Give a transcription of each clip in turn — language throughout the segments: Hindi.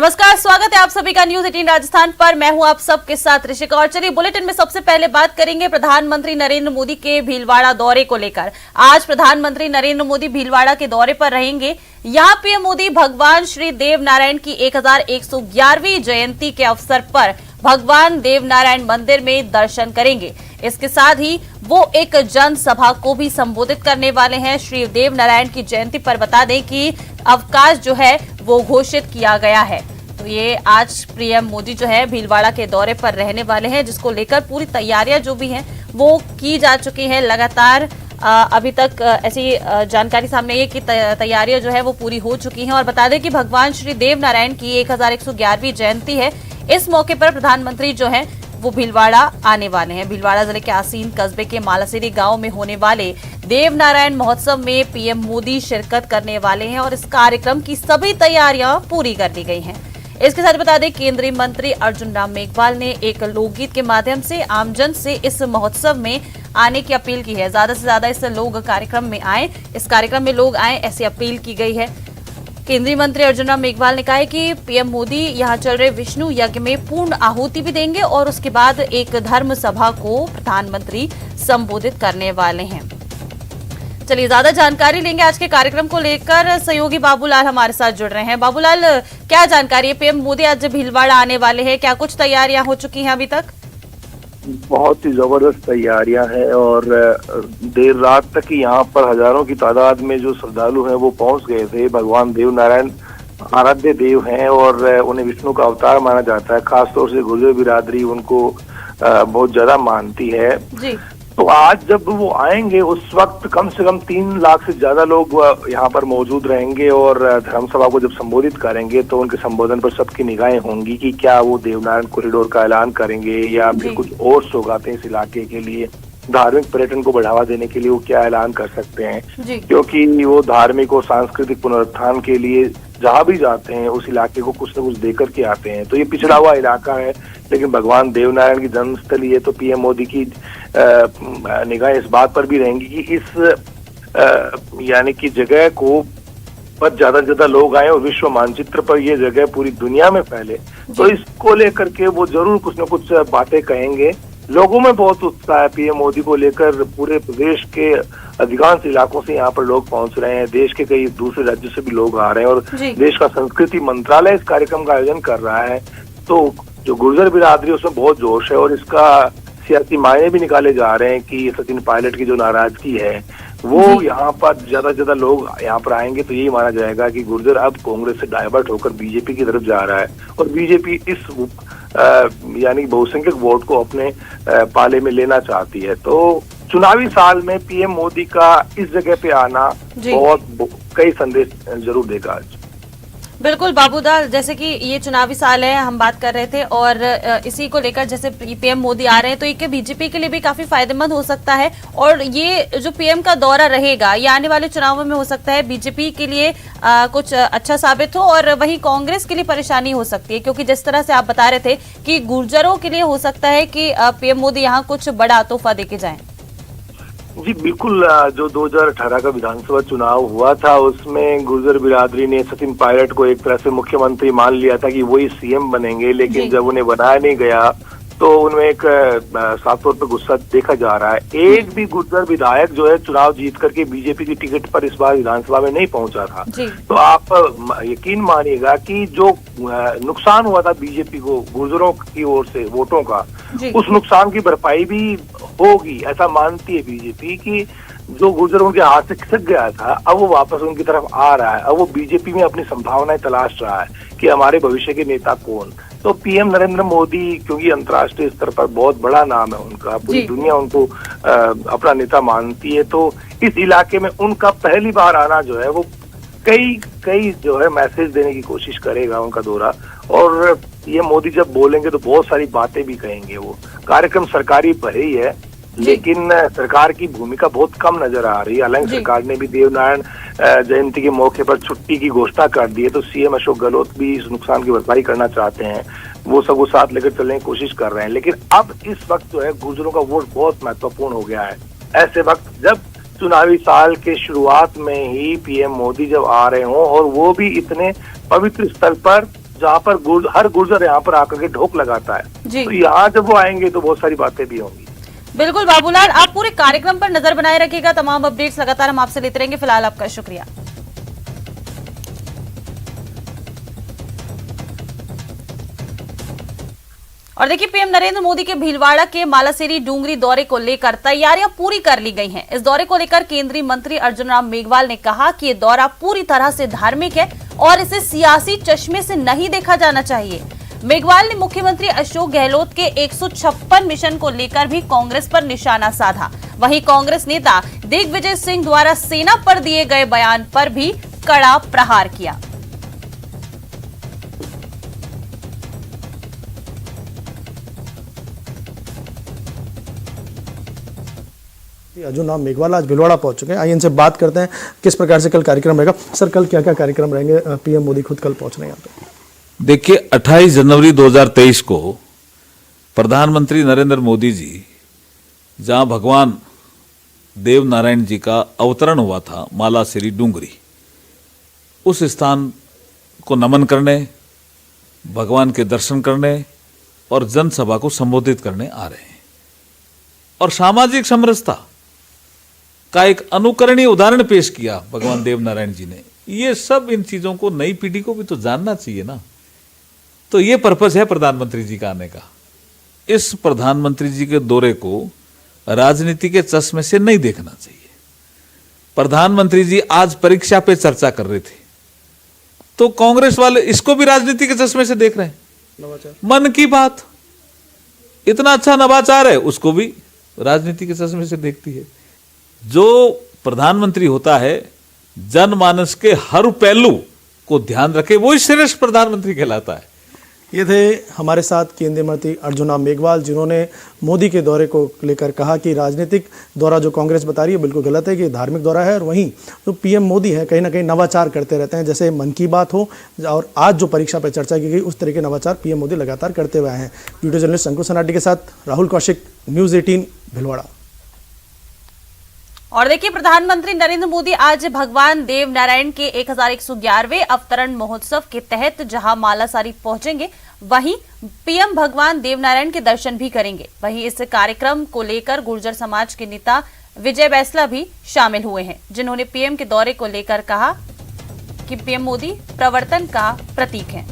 नमस्कार, स्वागत है आप सभी का न्यूज 18 राजस्थान पर। मैं हूं आप सबके साथ ऋषिका। और चलिए बुलेटिन में सबसे पहले बात करेंगे प्रधानमंत्री नरेंद्र मोदी के भीलवाड़ा दौरे को लेकर। आज प्रधानमंत्री नरेंद्र मोदी भीलवाड़ा के दौरे पर रहेंगे। यहां पीएम मोदी भगवान श्री देव नारायण की 1111वीं जयंती के अवसर पर भगवान देव नारायण मंदिर में दर्शन करेंगे। इसके साथ ही वो एक जनसभा को भी संबोधित करने वाले हैं। श्री देव नारायण की जयंती पर बता दें कि अवकाश जो है वो घोषित किया गया है। तो ये आज पीएम मोदी जो है भीलवाड़ा के दौरे पर रहने वाले हैं, जिसको लेकर पूरी तैयारियां जो भी हैं वो की जा चुकी हैं। लगातार अभी तक ऐसी जानकारी सामने आई है कि तैयारियां जो है वो पूरी हो चुकी हैं। और बता दें कि भगवान श्री देव नारायण की 1111वीं जयंती है। इस मौके पर प्रधानमंत्री जो है वो भीलवाड़ा आने वाले हैं। भीलवाड़ा जिले के आसीन कस्बे के मालासेरी गांव में होने वाले देव नारायण महोत्सव में पीएम मोदी शिरकत करने वाले हैं और इस कार्यक्रम की सभी तैयारियां पूरी कर ली गई हैं। इसके साथ बता दें केंद्रीय मंत्री अर्जुन राम मेघवाल ने एक लोकगीत के माध्यम से आमजन से इस महोत्सव में आने की अपील की है। ज्यादा से ज्यादा इस लोग कार्यक्रम में आए, इस कार्यक्रम में लोग आए, ऐसी अपील की गई है। केंद्रीय मंत्री अर्जुन राम मेघवाल ने कहा है कि पीएम मोदी यहां चल रहे विष्णु यज्ञ में पूर्ण आहुति भी देंगे और उसके बाद एक धर्म सभा को प्रधानमंत्री संबोधित करने वाले हैं। चलिए ज्यादा जानकारी लेंगे आज के कार्यक्रम को लेकर। सहयोगी बाबूलाल हमारे साथ जुड़ रहे हैं। बाबूलाल, क्या जानकारी है? पीएम मोदी आज भीलवाड़ा आने वाले हैं, क्या कुछ तैयारियां हो चुकी हैं अभी तक? बहुत ही जबरदस्त तैयारियां हैं और देर रात तक ही यहाँ पर हजारों की तादाद में जो श्रद्धालु हैं वो पहुंच गए थे। भगवान देव नारायण आराध्य देव हैं और उन्हें विष्णु का अवतार माना जाता है। खासतौर से गुर्जर बिरादरी उनको बहुत ज्यादा मानती है जी। तो आज जब वो आएंगे उस वक्त कम से कम 3 लाख से ज्यादा लोग यहाँ पर मौजूद रहेंगे और धर्मसभा को जब संबोधित करेंगे तो उनके संबोधन पर सबकी निगाहें होंगी कि क्या वो देवनारायण कॉरिडोर का ऐलान करेंगे या फिर कुछ और सौगातें इस इलाके के लिए, धार्मिक पर्यटन को बढ़ावा देने के लिए वो क्या ऐलान कर सकते हैं। क्योंकि वो धार्मिक और सांस्कृतिक पुनरुत्थान के लिए जहाँ भी जाते हैं उस इलाके को कुछ न कुछ देकर के आते हैं। तो ये पिछड़ा हुआ इलाका है, लेकिन भगवान देवनारायण की जन्मस्थली है। तो पीएम मोदी की निगाह इस बात पर भी रहेंगी कि इस यानी कि जगह को पर ज्यादा से ज्यादा लोग आए और विश्व मानचित्र पर ये जगह पूरी दुनिया में फैले। तो इसको लेकर के वो जरूर कुछ न कुछ बातें कहेंगे। लोगों में बहुत उत्साह है पीएम मोदी को लेकर। पूरे प्रदेश के अधिकांश इलाकों से यहाँ पर लोग पहुंच रहे हैं। देश के कई दूसरे राज्यों से भी लोग आ रहे हैं और देश का संस्कृति मंत्रालय इस कार्यक्रम का आयोजन कर रहा है। तो जो गुर्जर बिरादरी उसमें बहुत जोश है और इसका सियासी मायने भी निकाले जा रहे हैं कि सचिन पायलट की जो नाराजगी है वो यहाँ पर ज्यादा से ज्यादा लोग यहाँ पर आएंगे तो यही माना जाएगा कि गुर्जर अब कांग्रेस से डाइवर्ट होकर बीजेपी की तरफ जा रहा है और बीजेपी इस यानी बहुसंख्यक वोट को अपने पाले में लेना चाहती है। तो चुनावी साल में पीएम मोदी का इस जगह पे आना बहुत कई संदेश जरूर देगा आज। बिल्कुल बाबूलाल, जैसे कि ये चुनावी साल है, हम बात कर रहे थे और इसी को लेकर जैसे पीएम मोदी आ रहे हैं तो ये बीजेपी के लिए भी काफी फायदेमंद हो सकता है। और ये जो पीएम का दौरा रहेगा ये आने वाले चुनावों में हो सकता है बीजेपी के लिए कुछ अच्छा साबित हो और वहीं कांग्रेस के लिए परेशानी हो सकती है, क्योंकि जिस तरह से आप बता रहे थे कि गुर्जरों के लिए हो सकता है कि पीएम मोदी यहाँ कुछ बड़ा तोहफा देके जाएं। जी बिल्कुल। जो 2018 का विधानसभा चुनाव हुआ था उसमें गुर्जर बिरादरी ने सचिन पायलट को एक तरह से मुख्यमंत्री मान लिया था कि वही सीएम बनेंगे, लेकिन जब उन्हें बनाया नहीं गया तो उनमें एक साफ तौर पर गुस्सा देखा जा रहा है। एक भी गुर्जर विधायक जो है चुनाव जीत करके बीजेपी की टिकट पर इस बार विधानसभा में नहीं पहुंचा था। तो आप यकीन मानिएगा कि जो नुकसान हुआ था बीजेपी को गुर्जरों की ओर से वोटों का, उस नुकसान की भरपाई भी होगी। ऐसा मानती है बीजेपी कि जो गुर्जरों के हाथ से खिसक गया था अब वो वापस उनकी तरफ आ रहा है। अब वो बीजेपी में अपनी संभावनाएं तलाश रहा है कि हमारे भविष्य के नेता कौन। तो पीएम नरेंद्र मोदी क्योंकि अंतर्राष्ट्रीय स्तर पर बहुत बड़ा नाम है उनका, पूरी दुनिया उनको अपना नेता मानती है, तो इस इलाके में उनका पहली बार आना जो है वो कई जो है मैसेज देने की कोशिश करेगा उनका दौरा। और ये मोदी जब बोलेंगे तो बहुत सारी बातें भी कहेंगे। वो कार्यक्रम सरकारी भले ही है लेकिन सरकार की भूमिका बहुत कम नजर आ रही है। हालांकि सरकार ने भी देवनारायण जयंती के मौके पर छुट्टी की घोषणा कर दी है, तो सीएम अशोक गहलोत भी इस नुकसान की भरपाई करना चाहते हैं। वो सबको साथ लेकर चलने की कोशिश कर रहे हैं। लेकिन अब इस वक्त जो है गुर्जरों का वोट बहुत महत्वपूर्ण हो गया है। ऐसे वक्त जब चुनावी साल के शुरुआत में ही पीएम मोदी जब आ रहे हों और वो भी इतने पवित्र स्थल पर जहाँ पर हर गुर्जर यहाँ पर आकर के ढोक लगाता है। जी। तो यहाँ जब वो आएंगे तो बहुत सारी बातें भी होंगी। बिल्कुल बाबूलाल, आप पूरे कार्यक्रम पर नजर बनाए रखिएगा, तमाम अपडेट्स लगातार हम आपसे लेते रहेंगे। फिलहाल आपका शुक्रिया। और देखिए, पीएम नरेंद्र मोदी के भीलवाड़ा के मालासेरी डूंगरी दौरे को लेकर तैयारियां पूरी कर ली गई हैं। इस दौरे को लेकर केंद्रीय मंत्री अर्जुन राम मेघवाल ने कहा कि ये दौरा पूरी तरह से धार्मिक है और इसे सियासी चश्मे से नहीं देखा जाना चाहिए। मेघवाल ने मुख्यमंत्री अशोक गहलोत के 156 मिशन को लेकर भी कांग्रेस पर निशाना साधा। वहीं कांग्रेस नेता दिग्विजय सिंह द्वारा सेना पर दिए गए बयान पर भी कड़ा प्रहार किया। अर्जुन राम मेघवाल आज भीलवाड़ा पहुंच चुके हैं। आइए इनसे बात करते हैं किस प्रकार से कल कार्यक्रम रहेगा। सर, कल क्या क्या कार्यक्रम रहेंगे? पीएम मोदी खुद कल पहुंच रहे हैं यहाँ पे। देखिए, 28 जनवरी 2023 को प्रधानमंत्री नरेंद्र मोदी जी जहां भगवान देव नारायण जी का अवतरण हुआ था मालासेरी डूंगरी, उस स्थान को नमन करने, भगवान के दर्शन करने और जनसभा को संबोधित करने आ रहे हैं। और सामाजिक समरसता का एक अनुकरणीय उदाहरण पेश किया भगवान देव नारायण जी ने। ये सब इन चीजों को नई पीढ़ी को भी तो जानना चाहिए ना। तो ये पर्पस है प्रधानमंत्री जी का आने का। इस प्रधानमंत्री जी के दौरे को राजनीति के चश्मे से नहीं देखना चाहिए। प्रधानमंत्री जी आज परीक्षा पे चर्चा कर रहे थे, तो कांग्रेस वाले इसको भी राजनीति के चश्मे से देख रहे हैं। मन की बात इतना अच्छा नवाचार है, उसको भी राजनीति के चश्मे से देखती है। जो प्रधानमंत्री होता है जनमानस के हर पहलू को ध्यान रखे, वो ही श्रेष्ठ प्रधानमंत्री कहलाता है। ये थे हमारे साथ केंद्रीय मंत्री अर्जुन राम मेघवाल, जिन्होंने मोदी के दौरे को लेकर कहा कि राजनीतिक दौरा जो कांग्रेस बता रही है बिल्कुल गलत है, कि धार्मिक दौरा है। और वहीं जो पीएम मोदी है कहीं ना कहीं नवाचार करते रहते हैं, जैसे मन की बात हो और आज जो परीक्षा पर चर्चा की गई उस तरह के नवाचार पीएम मोदी लगातार करते हुए आए हैं। वीडियो जर्नलिस्ट अंकुश सनाटी के साथ राहुल कौशिक, न्यूज़ 18 भीलवाड़ा। और देखिए, प्रधानमंत्री नरेंद्र मोदी आज भगवान देव नारायण के 1111वें अवतरण महोत्सव के तहत जहां मालासारी पहुंचेंगे, वहीं पीएम भगवान देव नारायण के दर्शन भी करेंगे। वहीं इस कार्यक्रम को लेकर गुर्जर समाज के नेता विजय बैसला भी शामिल हुए हैं, जिन्होंने पीएम के दौरे को लेकर कहा कि पीएम मोदी प्रवर्तन का प्रतीक हैं।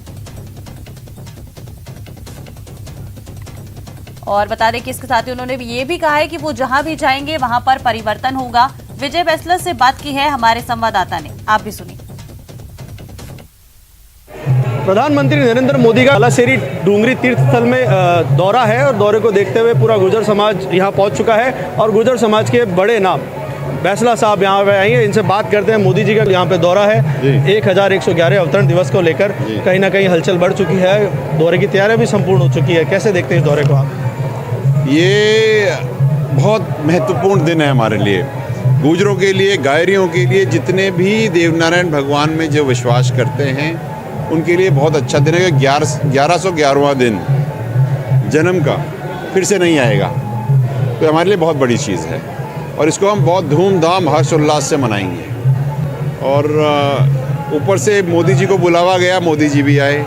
और बता दें कि इसके साथ ही उन्होंने ये भी कहा है कि वो जहां भी जाएंगे वहां पर परिवर्तन होगा। विजय बैसला से बात की है हमारे संवाददाता ने, आप भी सुनिए। प्रधानमंत्री नरेंद्र मोदी का मालासेरी डूंगरी तीर्थ स्थल में दौरा है और दौरे को देखते हुए पूरा गुर्जर समाज यहां पहुंच चुका है। और गुर्जर समाज के बड़े नाम बैसला साहब यहाँ पे आएंगे, इनसे बात करते हैं। मोदी जी का यहाँ पे दौरा है 1111 अवतरण दिवस को लेकर कहीं ना कहीं हलचल बढ़ चुकी है, दौरे की तैयारियां भी संपूर्ण हो चुकी है। कैसे देखते हैं इस दौरे को आप? ये बहुत महत्वपूर्ण दिन है हमारे लिए, गुर्जरों के लिए, गायरियों के लिए, जितने भी देवनारायण भगवान में जो विश्वास करते हैं उनके लिए बहुत अच्छा दिन है। 1111वां दिन जन्म का फिर से नहीं आएगा, तो हमारे लिए बहुत बड़ी चीज़ है और इसको हम बहुत धूमधाम हर्षोल्लास से मनाएंगे। और ऊपर से मोदी जी को बुलावा गया, मोदी जी भी आए।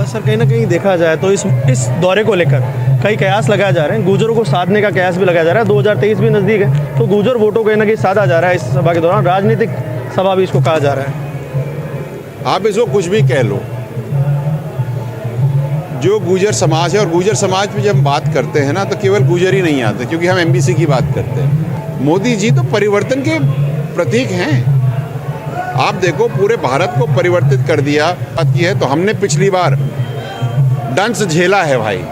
सर, कहीं ना कहीं देखा जाए तो इस दौरे को लेकर कई कयास लगाए जा रहे हैं, गुर्जरों को साधने का कयास भी लगाया जा रहा है। 2023 भी नज़दीक है, तो गुर्जर वोटों कहीं ना कहीं साधा जा रहा है। इस सभा के दौरान राजनीतिक सभा भी इसको कहा जा रहा है। आप इसको कुछ भी कह लो, जो गुर्जर समाज है, और गुर्जर समाज पे जब हम बात करते हैं ना तो केवल गुर्जर ही नहीं आते, क्योंकि हम एमबीसी की बात करते हैं। मोदी जी तो परिवर्तन के प्रतीक हैं। आप देखो, पूरे भारत को परिवर्तित कर दिया। बात की है तो हमने पिछली बार डंस झेला है भाई।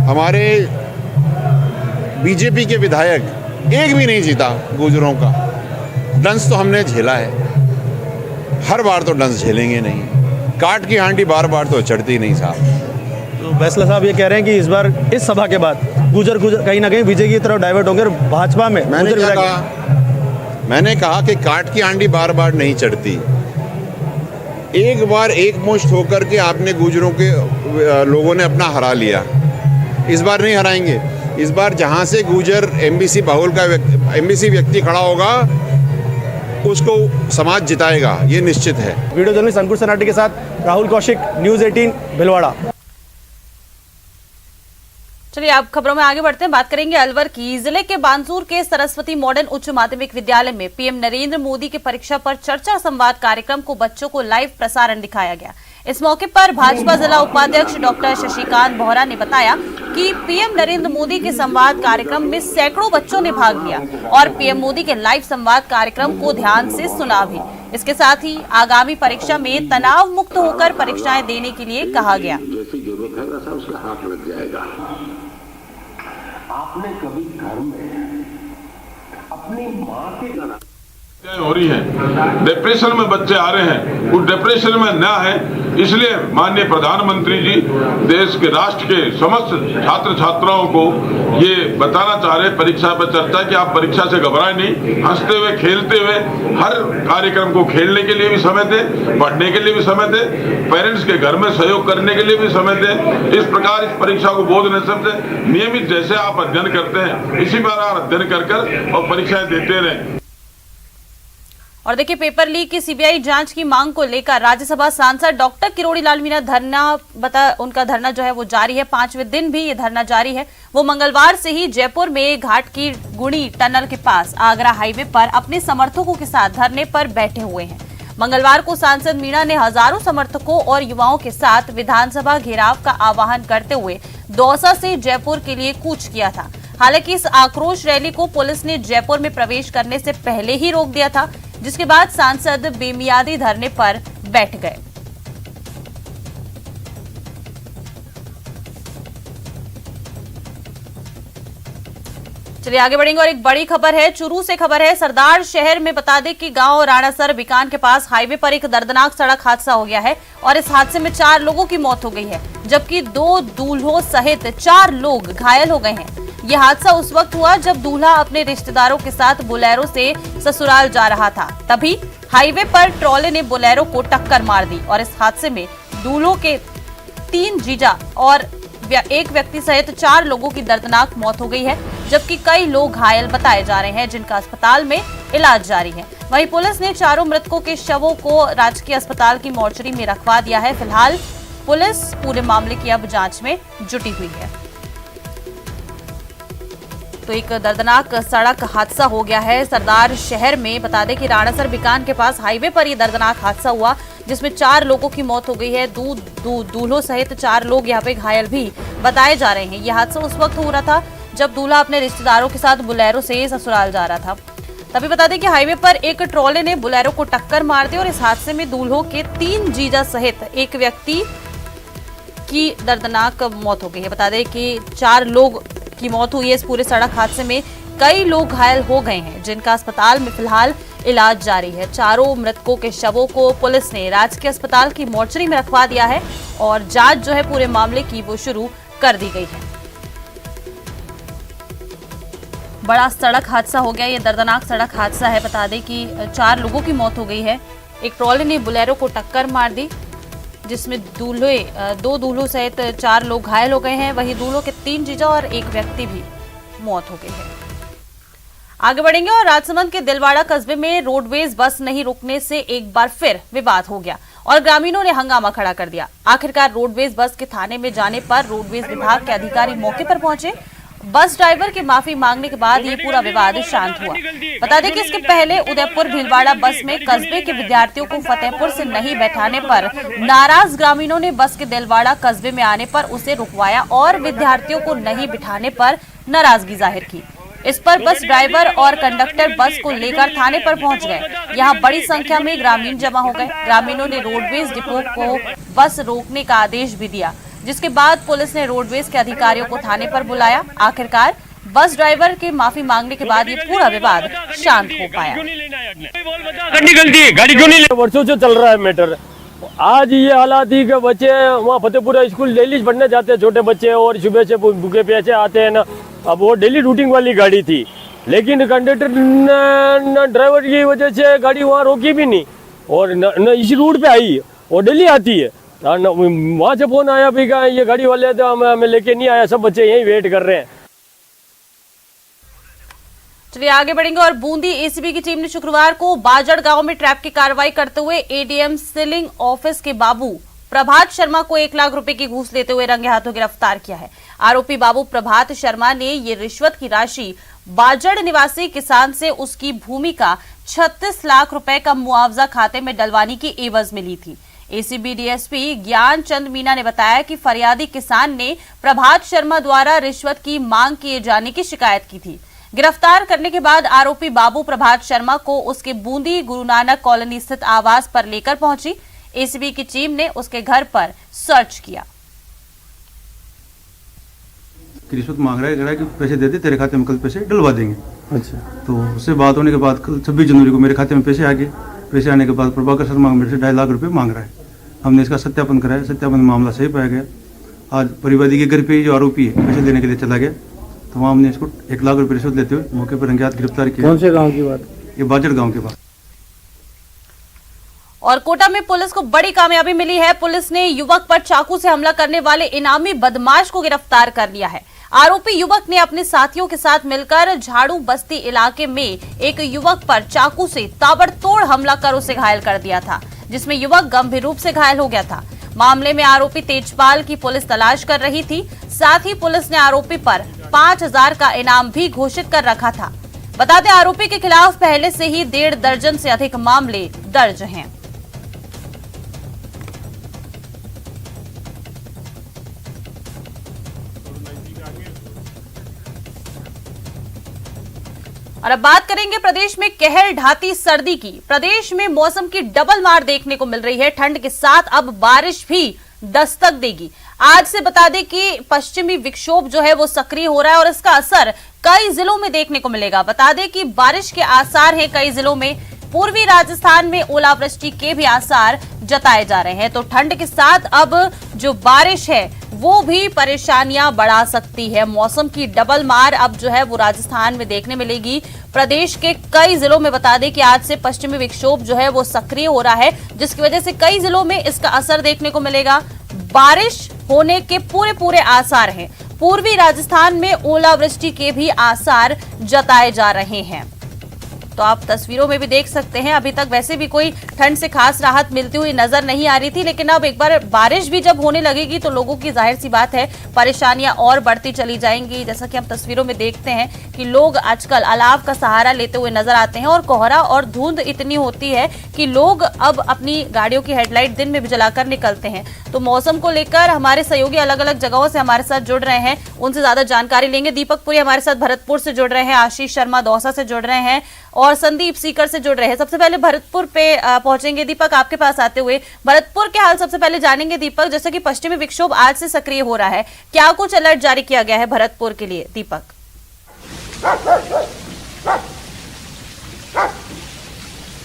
हमारे बीजेपी के विधायक एक भी नहीं जीता गुर्जरों का, डंस तो हमने झेला है। हर बार तो डंस झेलेंगे नहीं, काट की हांडी बार बार तो चढ़ती नहीं साहब। तो बैसला साहब ये कह रहे हैं कि इस बार इस सभा के बाद गुर्जर कहीं ना कहीं बीजेपी की तरफ डाइवर्ट होंगे और भाजपा में। मैंने कहा कि काट की हांडी बार बार नहीं चढ़ती। एक बार एकमुश्त होकर के आपने गुर्जरों के लोगों ने अपना हरा लिया, इस बार नहीं हराएंगे। इस बार जहां से गुर्जर एमबीसी बहुल का एमबीसी व्यक्ति खड़ा होगा, उसको समाज जिताएगा, ये निश्चित है। वीडियो जर्नलिस्ट अंकुर सनाटी के साथ राहुल कौशिक, न्यूज़ 18 भिलवाड़ा। चलिए अब खबरों में आगे बढ़ते हैं। बात करेंगे अलवर की। जिले के बानसूर के सरस्वती मॉडर्न उच्च माध्यमिक विद्यालय में पीएम नरेंद्र मोदी की परीक्षा पर चर्चा संवाद कार्यक्रम को बच्चों को लाइव प्रसारण दिखाया गया। इस मौके पर भाजपा जिला उपाध्यक्ष डॉक्टर शशिकांत बोहरा ने बताया कि पीएम नरेंद्र मोदी के संवाद कार्यक्रम में सैकड़ों बच्चों ने भाग लिया और पीएम मोदी के लाइव संवाद कार्यक्रम को ध्यान से सुना भी। इसके साथ ही आगामी परीक्षा में तनाव मुक्त होकर परीक्षाएं देने के लिए कहा गया। जैसी जरूरत है वैसा उसका हाथ लग जाएगा। आपने कभी घर में अपनी माँ के गाना हो रही है, डिप्रेशन में बच्चे आ रहे हैं, वो डिप्रेशन में ना है, इसलिए माननीय प्रधानमंत्री जी देश के राष्ट्र के समस्त छात्र छात्राओं को ये बताना चाह रहे हैं परीक्षा पर चर्चा कि आप परीक्षा से घबराएं नहीं, हंसते हुए खेलते हुए हर कार्यक्रम को खेलने के लिए भी समय दें, पढ़ने के लिए भी समय दें, पेरेंट्स के घर में सहयोग करने के लिए भी समय दें। इस प्रकार इस परीक्षा को बोझ न समझे, नियमित जैसे आप अध्ययन करते हैं इसी प्रकार अध्ययन कर और परीक्षाएं देते रहें। और देखिए, पेपर लीक की सीबीआई जांच की मांग को लेकर राज्यसभा सांसद डॉक्टर किरोड़ी लाल मीणा उनका धरना जो है वो जारी है। 5वें दिन भी ये धरना जारी है। वो मंगलवार से ही जयपुर में घाट की गुणी टनल के पास आगरा हाईवे पर अपने समर्थकों के साथ धरने पर बैठे हुए हैं। मंगलवार को सांसद मीणा ने हजारों समर्थकों और युवाओं के साथ विधानसभा घेराव का आह्वान करते हुए दौसा से जयपुर के लिए कूच किया था। हालांकि इस आक्रोश रैली को पुलिस ने जयपुर में प्रवेश करने से पहले ही रोक दिया था, जिसके बाद सांसद बेमियादी धरने पर बैठ गए। चलिए आगे बढ़ेंगे और एक बड़ी खबर है, चुरू से खबर है। सरदार शहर में बता दें कि गांव राणासर बिकान के पास हाईवे पर एक दर्दनाक सड़क हादसा हो गया है और इस हादसे में 4 लोगों की मौत हो गई है, जबकि 2 दूल्हों सहित 4 लोग घायल हो गए हैं। यह हादसा उस वक्त हुआ जब दूल्हा अपने रिश्तेदारों के साथ बोलेरो से ससुराल जा रहा था। तभी हाईवे पर ट्रॉले ने बोलेरो को टक्कर मार दी और इस हादसे में दूल्हों के 3 जीजा और एक व्यक्ति सहित 4 लोगों की दर्दनाक मौत हो गई है, जबकि कई लोग घायल बताए जा रहे हैं, जिनका अस्पताल में इलाज जारी है। वहीं पुलिस ने चारों मृतकों के शवों को राजकीय अस्पताल की मोर्चरी में रखवा दिया है। फिलहाल पुलिस पूरे मामले की अब जांच में जुटी हुई है। तो एक दर्दनाक सड़क हादसा हो गया है सरदार शहर में। बता दें कि राणासर बिकान के पास हाईवे पर यह दर्दनाक हादसा हुआ, जिसमें 4 लोगों की मौत हो गई है। दूल्हों सहित 4 लोग यहाँ पे घायल भी बताए जा रहे हैं। यह हादसा उस वक्त हो रहा था जब दूल्हा अपने रिश्तेदारों के साथ बोलेरो से ससुराल जा रहा था। तभी बता दें कि हाईवे पर एक ट्रॉले ने बोलेरो को टक्कर मार दी और इस हादसे में दूल्हों के 3 जीजा सहित एक व्यक्ति की दर्दनाक मौत हो गई है। बता दें कि 4 लोग की मौत हुई है। इस पूरे सड़क हादसे में कई लोग घायल हो गए हैं, जिनका अस्पताल में फिलहाल इलाज जारी है। चारों मृतकों के शवों को पुलिस ने राजकीय अस्पताल की मोर्चरी में रखवा दिया है और जांच जो है पूरे मामले की वो शुरू कर दी गई है। बड़ा सड़क हादसा हो गया, ये दर्दनाक सड़क हादसा है। बता दें कि 4 लोगों की मौत हो गई है। एक ट्रॉले ने बोलेरो को टक्कर मार दी, जिसमें 2 दूल्हों सहित 4 लोग घायल हो गए हैं। वहीं दूल्हों के 3 जीजा और एक व्यक्ति भी मौत हो गई है। आगे बढ़ेंगे और राजसमंद के दिलवाड़ा कस्बे में रोडवेज बस नहीं रुकने से एक बार फिर विवाद हो गया और ग्रामीणों ने हंगामा खड़ा कर दिया। आखिरकार रोडवेज बस के थाने में जाने पर रोडवेज विभाग के अधिकारी मौके पर पहुंचे। बस ड्राइवर के माफी मांगने के बाद ये पूरा विवाद शांत हुआ। बता दें कि इसके पहले उदयपुर भीलवाड़ा बस में कस्बे के विद्यार्थियों को फतेहपुर से नहीं बैठाने पर नाराज ग्रामीणों ने बस के दिलवाड़ा कस्बे में आने पर उसे रुकवाया और विद्यार्थियों को नहीं बिठाने पर नाराजगी जाहिर की। इस पर बस ड्राइवर और कंडक्टर बस को लेकर थाने पर पहुंच गए। यहां बड़ी संख्या में ग्रामीण जमा हो गए। ग्रामीणों ने रोडवेज डिपो को बस रोकने का आदेश भी दिया, जिसके बाद पुलिस ने रोडवेज के अधिकारियों को थाने पर बुलाया। आखिरकार बस ड्राइवर के माफी मांगने के बाद ये पूरा विवाद शांत हो पाया। गाड़ी क्यों नहीं, वर्षों से चल रहा है मैटर। आज ये हालात ही कि बच्चे वहाँ फतेहपुर स्कूल डेली पढ़ने जाते हैं, छोटे बच्चे, और सुबह से भूखे प्यासे आते हैं ना। अब वो डेली रूटिंग वाली गाड़ी थी, लेकिन कंडक्टर ने ड्राइवर की वजह से गाड़ी वहाँ रोकी भी नहीं और न इसी रूट पे आई और डेली आती है। वहाँ से फोन आया भी का ये गाड़ी वाले तो हमें लेके नहीं आया, सब बच्चे यहीं वेट कर रहे हैं। चलिए आगे बढ़ेंगे और बूंदी एसीबी की टीम ने शुक्रवार को बाजड़ गांव में ट्रैप की कार्रवाई करते हुए एडीएम सीलिंग ऑफिस के बाबू प्रभात शर्मा को 1 लाख रुपए की घूस लेते हुए रंगे हाथों गिरफ्तार किया है। आरोपी बाबू प्रभात शर्मा ने ये रिश्वत की राशि बाजड़ निवासी किसान से उसकी भूमि का 36 लाख रुपए का मुआवजा खाते में डलवाने की एवज में ली थी। एसीबी डीएसपी ज्ञान चंद मीना ने बताया कि फरियादी किसान ने प्रभात शर्मा द्वारा रिश्वत की मांग किए जाने की शिकायत की थी। गिरफ्तार करने के बाद आरोपी बाबू प्रभात शर्मा को उसके बूंदी गुरु नानक कॉलोनी स्थित आवास पर लेकर पहुंची। एसीबी की टीम ने उसके घर पर सर्च किया। रिश्वत मांग रहा है कि पैसे दे दे, तेरे खाते में कल पैसे डलवा देंगे। अच्छा, तो उससे बात होने के बाद कल 26 जनवरी को मेरे खाते में पैसे आ गए। पैसे आने के बाद प्रभाकर शर्मा मेरे से 2.5 लाख रुपए मांग रहा है। हमने इसका सत्यापन कराया, सत्यापन मामला सही पाया गया। आज परिवादी के घर पे जो आरोपी है पैसे देने के लिए चला गया, तो वहाँ हमने इसको 1 लाख रुपए रिश्वत लेते हुए मौके पर रंगे हाथ गिरफ्तार किया। कौन से गाँव की बात? ये बाजड़ गाँव के पास। और कोटा में पुलिस को बड़ी कामयाबी मिली है। पुलिस ने युवक पर चाकू से हमला करने वाले इनामी बदमाश को गिरफ्तार कर लिया है। आरोपी युवक ने अपने साथियों के साथ मिलकर झाड़ू बस्ती इलाके में एक युवक पर चाकू से ताबड़तोड़ हमला कर उसे घायल कर दिया था, जिसमें युवक गंभीर रूप से घायल हो गया था। मामले में आरोपी तेजपाल की पुलिस तलाश कर रही थी। साथ ही पुलिस ने आरोपी पर 5,000 का इनाम भी घोषित कर रखा था। बता दें आरोपी के खिलाफ पहले से ही 1.5 दर्जन से अधिक मामले दर्ज हैं। और अब बात करेंगे प्रदेश में कहर ढाती सर्दी की। प्रदेश में मौसम की डबल मार देखने को मिल रही है। ठंड के साथ अब बारिश भी दस्तक देगी। आज से बता दें कि पश्चिमी विक्षोभ जो है वो सक्रिय हो रहा है और इसका असर कई जिलों में देखने को मिलेगा। बता दें कि बारिश के आसार हैं कई जिलों में। पूर्वी राजस्थान में ओलावृष्टि के भी आसार जताए जा रहे हैं। तो ठंड के साथ अब जो बारिश है वो भी परेशानियां बढ़ा सकती है। मौसम की डबल मार अब जो है वो राजस्थान में देखने मिलेगी। प्रदेश के कई जिलों में बता दें कि आज से पश्चिमी विक्षोभ जो है वो सक्रिय हो रहा है, जिसकी वजह से कई जिलों में इसका असर देखने को मिलेगा। बारिश होने के पूरे आसार हैं। पूर्वी राजस्थान में ओलावृष्टि के भी आसार जताए जा रहे हैं। तो आप तस्वीरों में भी देख सकते हैं, अभी तक वैसे भी कोई ठंड से खास राहत मिलती हुई नजर नहीं आ रही थी, लेकिन अब एक बार बारिश भी जब होने लगेगी तो लोगों की जाहिर सी बात है परेशानियां और बढ़ती चली जाएंगी। जैसा कि हम तस्वीरों में देखते हैं कि लोग आजकल अलाव का सहारा लेते हुए नजर आते हैं और कोहरा और धुंध इतनी होती है कि लोग अब अपनी गाड़ियों की हेडलाइट दिन में भी जलाकर निकलते हैं। तो मौसम को लेकर हमारे सहयोगी अलग अलग जगहों से हमारे साथ जुड़ रहे हैं, उनसे ज्यादा जानकारी लेंगे। दीपक पुरी हमारे साथ भरतपुर से जुड़ रहे हैं, आशीष शर्मा दौसा से जुड़ रहे हैं और संदीप सीकर से जुड़ रहे हैं। सबसे पहले भरतपुर पे पहुंचेंगे। दीपक, आपके पास आते हुए भरतपुर के हाल सबसे पहले जानेंगे। दीपक, जैसे कि पश्चिमी विक्षोभ आज से सक्रिय हो रहा है, क्या कुछ अलर्ट जारी किया गया है भरतपुर के लिए? दीपक,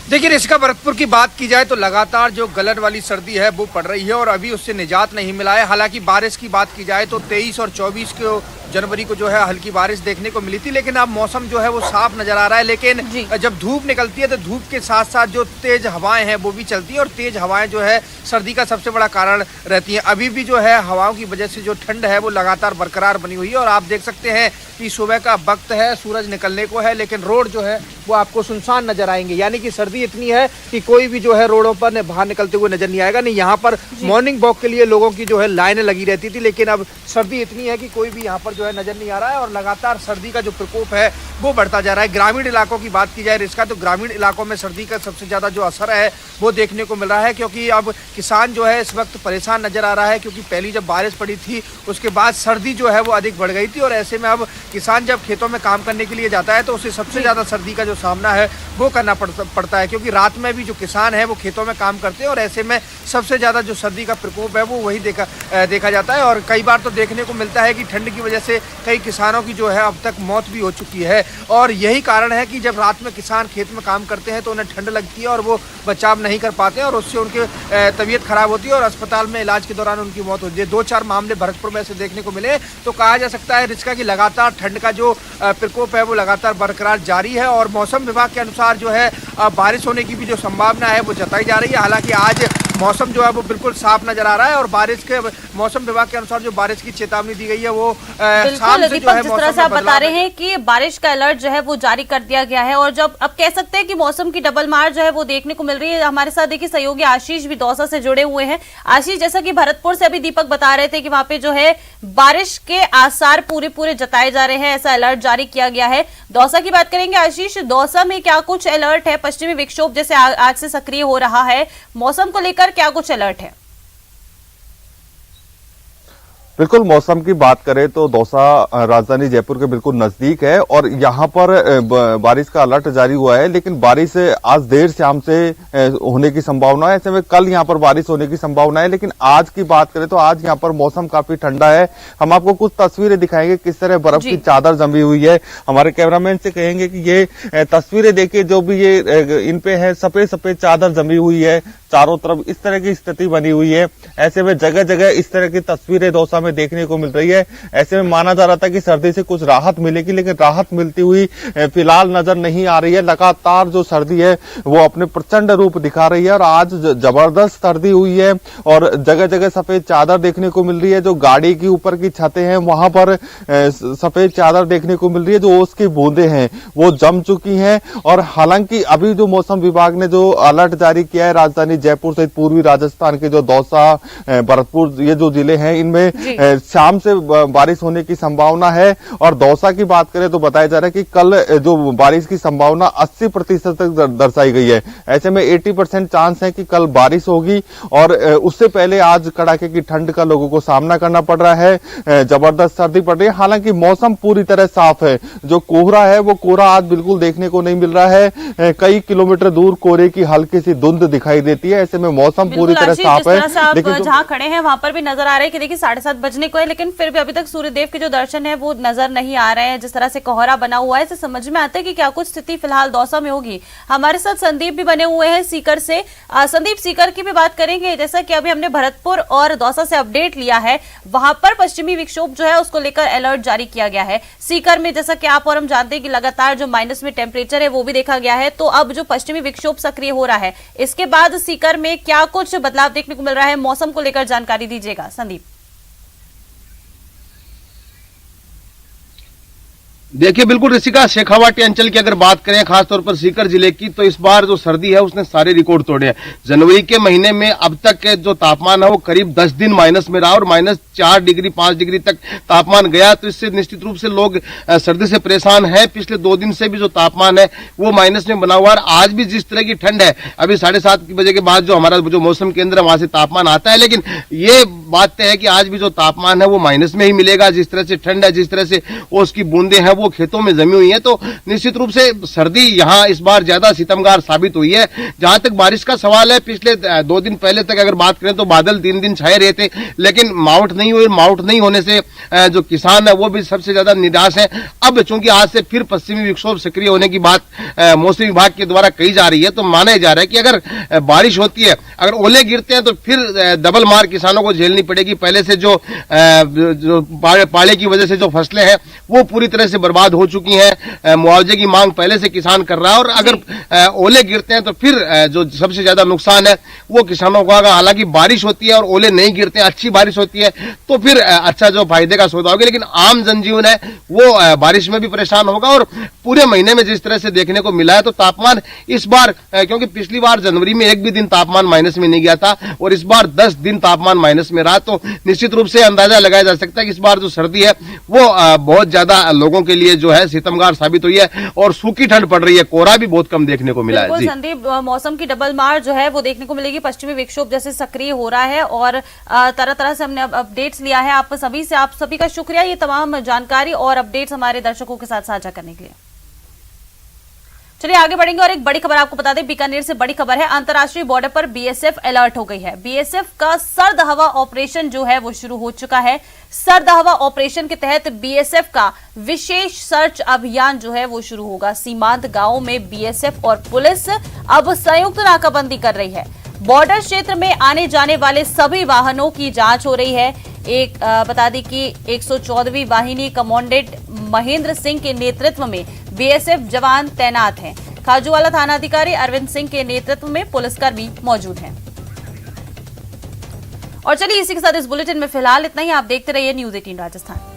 देखिए रिश्का, भरतपुर की बात की जाए तो लगातार जो गलन वाली सर्दी है वो पड़ रही है और अभी उससे निजात नहीं मिला है। हालांकि बारिश की बात की जाए तो 23 और 24 को जनवरी को जो है हल्की बारिश देखने को मिली थी, लेकिन अब मौसम जो है वो साफ नजर आ रहा है। लेकिन जब धूप निकलती है तो धूप के साथ साथ जो तेज हवाएं हैं वो भी चलती हैं और तेज हवाएं जो है सर्दी का सबसे बड़ा कारण रहती हैं। अभी भी जो है हवाओं की वजह से जो ठंड है वो लगातार बरकरार बनी हुई है और आप देख सकते हैं कि सुबह का वक्त है, सूरज निकलने को है, लेकिन रोड जो है वो आपको सुनसान नजर आएंगे। यानी कि सर्दी इतनी है कि कोई भी जो है रोडों पर बाहर निकलते हुए नजर नहीं आएगा। नहीं, यहाँ पर मॉर्निंग वॉक के लिए लोगों की जो है लाइनें लगी रहती थी, लेकिन अब सर्दी इतनी है कि कोई भी यहाँ पर जो है नजर नहीं आ रहा है और लगातार सर्दी का जो प्रकोप है वो बढ़ता जा रहा है। ग्रामीण इलाकों की बात की जाए रिश्का, तो ग्रामीण इलाकों में सर्दी का सबसे ज्यादा जो असर है वो देखने को मिल रहा है, क्योंकि अब किसान जो है इस वक्त परेशान नजर आ रहा है, क्योंकि पहली जब बारिश पड़ी थी उसके बाद सर्दी जो है वो अधिक बढ़ गई थी और ऐसे में अब किसान जब खेतों में काम करने के लिए जाता है तो उसे सबसे ज्यादा सर्दी का जो सामना है वो करना पड़ता है, क्योंकि रात में भी जो किसान है वो खेतों में काम करते हैं और ऐसे में सबसे ज्यादा जो सर्दी का प्रकोप है वो वही देखा जाता है। और कई बार तो देखने को मिलता है कि ठंड की वजह से कई किसानों की जो है अब तक मौत भी हो चुकी है और यही कारण है कि जब रात में किसान खेत में काम करते हैं तो उन्हें ठंड लगती है और वो बचाव नहीं कर पाते हैं और उससे उनकी तबीयत खराब होती है और अस्पताल में इलाज के दौरान उनकी मौत होती है। 2-4 मामले भरतपुर में से देखने को मिले, तो कहा जा सकता है रिश्का की लगातार ठंड का जो प्रकोप है वो लगातार बरकरार जारी है और मौसम विभाग के अनुसार जो है बारिश होने की भी जो संभावना है वो जताई जा रही है। हालांकि आज मौसम जो है वो बिल्कुल साफ नजर आ रहा है और बारिश के मौसम विभाग के अनुसार जो बारिश की चेतावनी दी गई है वो बिल्कुल दीपक, जिस तरह से आप बता रहे हैं कि बारिश का अलर्ट जो है वो जारी कर दिया गया है और जब अब कह सकते हैं कि मौसम की डबल मार जो है वो देखने को मिल रही है। हमारे साथ देखिए सहयोगी आशीष भी दौसा से जुड़े हुए हैं। आशीष, जैसा कि भरतपुर से अभी दीपक बता रहे थे कि वहां पे जो है बारिश के आसार पूरे जताए जा रहे हैं, ऐसा अलर्ट जारी किया गया है। दौसा की बात करेंगे आशीष, दौसा में क्या कुछ अलर्ट है? पश्चिमी विक्षोभ जैसे आज से सक्रिय हो रहा है, मौसम को लेकर क्या कुछ अलर्ट है? बिल्कुल, मौसम की बात करें तो दौसा राजधानी जयपुर के बिल्कुल नजदीक है और यहाँ पर बारिश का अलर्ट जारी हुआ है, लेकिन बारिश आज देर शाम से होने की संभावना है। ऐसे में कल यहाँ पर बारिश होने की संभावना है, लेकिन आज की बात करें तो आज यहाँ पर मौसम काफी ठंडा है। हम आपको कुछ तस्वीरें दिखाएंगे किस तरह बर्फ की चादर जमी हुई है। हमारे कैमरामैन से कहेंगे कि ये तस्वीरें देखिए, जो भी ये इन पे है सफेद सफेद चादर जमी हुई है चारों तरफ, इस तरह की स्थिति बनी हुई है। ऐसे में जगह जगह इस तरह की तस्वीरें दौसा में देखने को मिल रही है। ऐसे में माना जा रहा था कि सर्दी से कुछ राहत मिलेगी, लेकिन राहत मिलती हुई फिलहाल नजर नहीं आ रही है। लगातार जो सर्दी है वो अपने प्रचंड रूप दिखा रही है और आज जबरदस्त सर्दी हुई है और जगह जगह सफेद चादर देखने को मिल रही है। जो गाड़ी की ऊपर की छतें हैं वहां पर सफेद चादर देखने को मिल रही है। जो ओस की बूंदें हैं वो जम चुकी हैं और हालांकि अभी जो मौसम विभाग ने जो अलर्ट जारी किया है राजधानी जयपुर सहित पूर्वी राजस्थान के जो दौसा भरतपुर ये जो जिले हैं इनमें शाम से बारिश होने की संभावना है। और दौसा की बात करें तो बताया जा रहा है कि कल जो बारिश की संभावना 80% तक दर्शाई गई है। ऐसे में 80% चांस है कि कल बारिश होगी और उससे पहले आज कड़ाके की ठंड का लोगों को सामना करना पड़ रहा है, जबरदस्त सर्दी पड़ रही है। हालांकि मौसम पूरी तरह साफ है। जो कोहरा है वो कोहरा आज बिल्कुल देखने को नहीं मिल रहा है। कई किलोमीटर दूर कोहरे की हल्की सी धुंध दिखाई देती है। ऐसे में मौसम पूरी तरह साफ है। लेकिन जहां खड़े हैं वहां पर भी नजर आ रहा है कि देखिए 7:30 बजने को है, लेकिन फिर भी अभी तक सूर्यदेव के जो दर्शन है वो नजर नहीं आ रहे हैं। जिस तरह से कोहरा बना हुआ है, इससे समझ में आता है कि क्या कुछ स्थिति फिलहाल दौसा में होगी। हमारे साथ संदीप भी बने हुए हैं सीकर से। संदीप, सीकर की भी बात करेंगे। जैसा कि अभी हमने भरतपुर और दौसा से अपडेट लिया है, वहां पर पश्चिमी विक्षोभ जो है उसको लेकर अलर्ट जारी किया गया है। सीकर में जैसा कि आप और हम जानते हैं कि लगातार जो माइनस में टेम्परेचर है वो भी देखा गया है। तो अब जो पश्चिमी विक्षोभ सक्रिय हो रहा है, इसके बाद सीकर में क्या कुछ बदलाव देखने को मिल रहा है, मौसम को लेकर जानकारी दीजिएगा संदीप। देखिए, बिल्कुल ऋषिका, शेखावाटी अंचल की अगर बात करें खासतौर पर सीकर जिले की, तो इस बार जो सर्दी है उसने सारे रिकॉर्ड तोड़े हैं। जनवरी के महीने में अब तक के जो तापमान है वो करीब 10 दिन माइनस में रहा और -4 डिग्री 5 डिग्री तक तापमान गया। तो इससे निश्चित रूप से लोग सर्दी से परेशान हैं। पिछले 2 दिन से भी जो तापमान है वो माइनस में बना हुआ है। आज भी जिस तरह की ठंड है, अभी 7:30 बजे के बाद जो हमारा जो मौसम केंद्र है वहां से तापमान आता है, लेकिन ये बात तय है कि आज भी जो तापमान है वो माइनस में ही मिलेगा। जिस तरह से ठंड है, जिस तरह से ओस की बूंदे हैं वो खेतों में जमी हुई है, तो निश्चित रूप से सर्दी यहाँ इस बार ज्यादा सितमगार साबित हुई है। जहां तक बारिश का सवाल है, पिछले 2 दिन पहले तक अगर बात करें तो बादल 3 दिन छाए रहे थे, लेकिन माउंट नहीं हुए। माउंट नहीं होने से जो किसान है वो भी सबसे ज्यादा निराश है। अब चूंकि आज से फिर पश्चिमी विक्षोभ सक्रिय होने की बात मौसम विभाग के द्वारा कही जा रही है, तो माना जा रहा है कि अगर बारिश होती है, अगर ओले गिरते हैं तो फिर डबल मार किसानों को झेलनी पड़ेगी। पहले से जो पाले की वजह से जो फसलें हैं वो पूरी तरह से बर्बाद हो चुकी हैं। मुआवजे की मांग पहले से किसान कर रहा है और अगर ओले गिरते हैं तो फिर जो सबसे ज्यादा नुकसान है वो किसानों को होगा। हालांकि बारिश होती है और ओले नहीं गिरते हैं, अच्छी बारिश होती है तो फिर अच्छा जो फायदे का सौदा होगा, लेकिन आम जनजीवन है वो बारिश में भी परेशान होगा। और पूरे महीने में जिस तरह से देखने को मिला है, तो तापमान इस बार, क्योंकि पिछली बार जनवरी में एक भी दिन तापमान माइनस में नहीं गया था और इस बार 10 दिन तापमान माइनस में रहा, तो निश्चित रूप से अंदाजा लगाया जा सकता है कि इस बार जो सर्दी है वो बहुत ज्यादा लोगों के लिए जो है सितमगार साबित हुई है और सूखी ठंड पड़ रही है। कोहरा भी बहुत कम देखने को मिला है। जी संदीप, मौसम की डबल मार जो है वो देखने को मिलेगी। पश्चिमी विक्षोभ जैसे सक्रिय हो रहा है और तरह तरह से हमने अपडेट्स लिया है आप सभी का शुक्रिया ये तमाम जानकारी और अपडेट्स हमारे दर्शकों के साथ साझा करने के लिए। चलिए आगे बढ़ेंगे और एक बड़ी खबर आपको बता दें, बीकानेर से बड़ी खबर है। अंतर्राष्ट्रीय बॉर्डर पर बीएसएफ अलर्ट हो गई है। बीएसएफ का सर्द हवा ऑपरेशन जो है वो शुरू हो चुका है। सर्द हवा ऑपरेशन के तहत बीएसएफ का विशेष सर्च अभियान जो है वो शुरू होगा। सीमांत गांवों में बीएसएफ और पुलिस अब संयुक्त नाकाबंदी कर रही है। बॉर्डर क्षेत्र में आने जाने वाले सभी वाहनों की जांच हो रही है। बता दें कि 114वीं वाहिनी कमांडेंट महेंद्र सिंह के नेतृत्व में बीएसएफ जवान तैनात हैं। खाजूवाला थानाधिकारी अरविंद सिंह के नेतृत्व में पुलिसकर्मी मौजूद हैं। और चलिए इसी के साथ इस बुलेटिन में फिलहाल इतना ही। आप देखते रहिए न्यूज़ 18 राजस्थान।